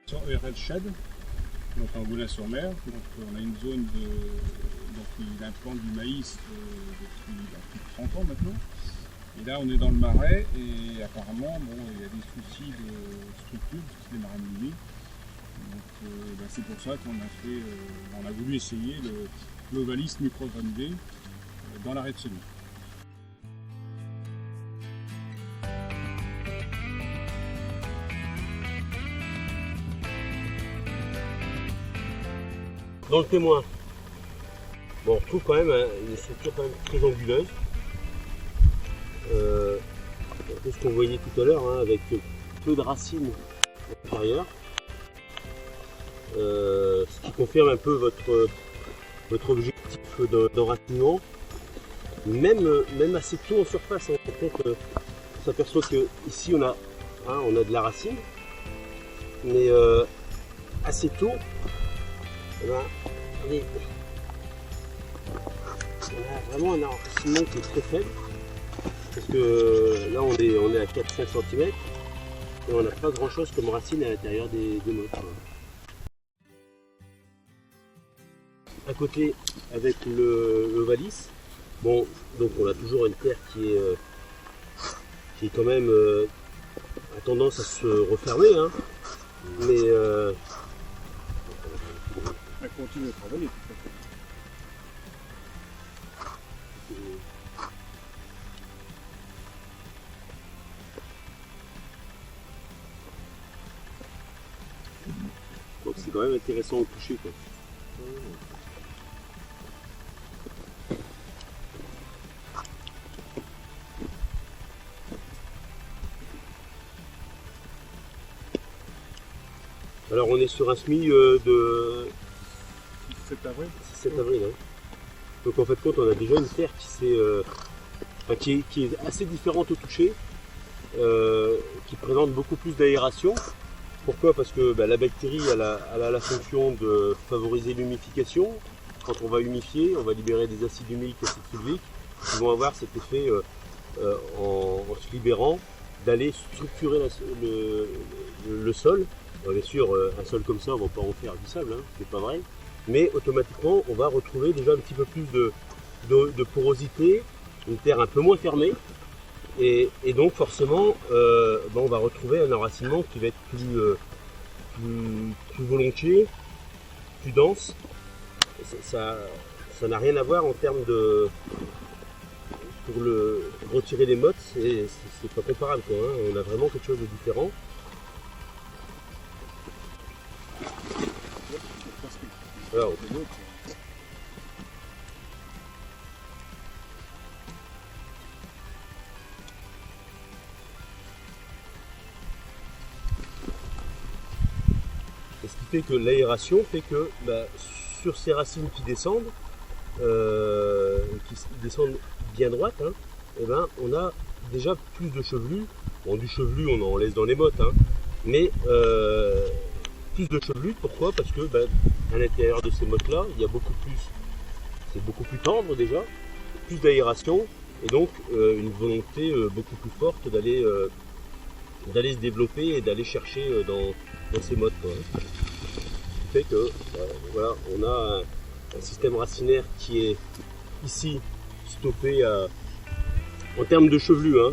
Sur ERL Shed, donc en Goulin-sur-Mer. Donc on a une zone de. Donc il implante du maïs depuis plus de 30 ans maintenant. Et là on est dans le marais et apparemment bon, il y a des soucis de structure, c'est des marais mouillés. Donc c'est pour ça qu'on a fait, on a voulu essayer l'Ovalis microgranulé dans l'arrêt de semis. Dans le témoin, bon, on retrouve quand même une structure quand même très anguleuse. C'est ce qu'on voyait tout à l'heure, hein, avec peu de racines à l'intérieur. Ce qui confirme un peu votre objectif d'enracinement. Même assez tôt en surface, hein. En fait, on s'aperçoit qu'ici on a de la racine, mais assez tôt. Eh ben, on a vraiment un enracinement qui est très faible, parce que là on est à 4-5 cm et on n'a pas grand chose comme racine à l'intérieur des mottes. À côté, avec l'Ovalis, bon, donc on a toujours une terre qui est quand même a tendance à se refermer, hein, mais On continue de travailler tout à fait. donc c'est quand même intéressant au toucher, quoi. Alors on est sur un semis de 7 avril. 7 avril. Hein. Donc en fait compte on a déjà une terre qui est assez différente au toucher, qui présente beaucoup plus d'aération. Pourquoi? Parce que la bactérie elle a la fonction de favoriser l'humification. Quand on va humifier, on va libérer des acides humiques, acides fulviques, qui vont avoir cet effet en se libérant d'aller structurer le sol. Bien sûr, un sol comme ça, on ne va pas en faire du sable, hein, c'est pas vrai. Mais automatiquement, on va retrouver déjà un petit peu plus de porosité, une terre un peu moins fermée. Et donc forcément, on va retrouver un enracinement qui va être plus volontiers, plus dense. Ça n'a rien à voir en termes de... Pour retirer les mottes, c'est pas comparable, quoi, hein. On a vraiment quelque chose de différent. Alors, ce qui fait que l'aération fait que sur ces racines qui descendent bien droites, hein, et on a déjà plus de chevelu. Bon, du chevelu on en laisse dans les mottes, hein, mais plus de chevelu. Pourquoi? Parce que à l'intérieur de ces mottes là il y a c'est beaucoup plus tendre déjà, plus d'aération et donc une volonté beaucoup plus forte d'aller se développer et d'aller chercher dans ces mottes, quoi. Ce qui fait que voilà, on a un système racinaire qui est ici stoppé en termes de chevelu, hein,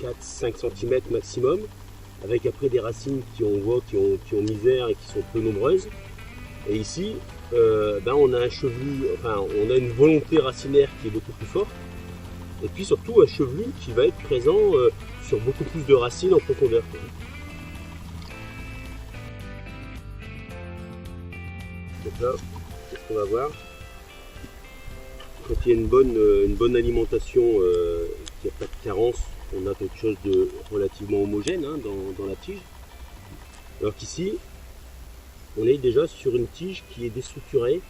à 4-5 cm maximum, avec après des racines qui ont misère et qui sont peu nombreuses. Et ici, on a un chevelu, on a une volonté racinaire qui est beaucoup plus forte, et puis surtout un chevelu qui va être présent sur beaucoup plus de racines en profondeur, quoi. Donc là, qu'est-ce qu'on va voir? Quand il y a une bonne alimentation, qu'il n'y a pas de carence, on a quelque chose de relativement homogène, hein, dans la tige. Alors qu'ici, on est déjà sur une tige qui est déstructurée,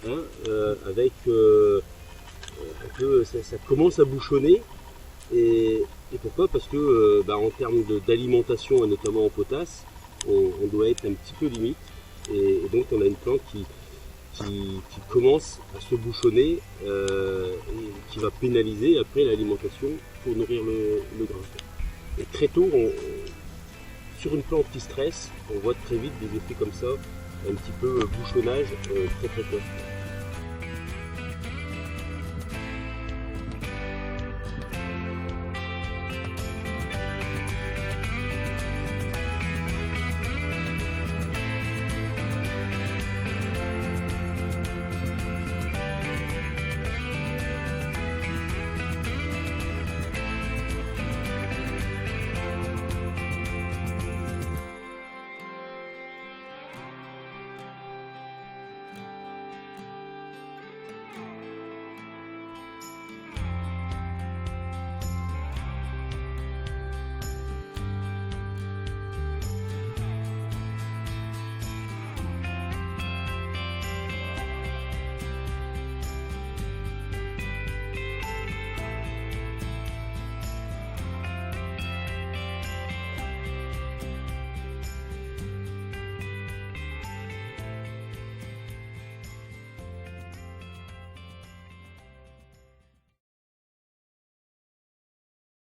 hein, avec un peu, ça commence à bouchonner. Et pourquoi? Parce que en termes d'alimentation et notamment en potasse, on doit être un petit peu limite. Et donc on a une plante qui commence à se bouchonner et qui va pénaliser après l'alimentation pour nourrir le grain. Et très tôt, sur une plante qui stresse, on voit très vite des effets comme ça, un petit peu bouchonnage très précoce.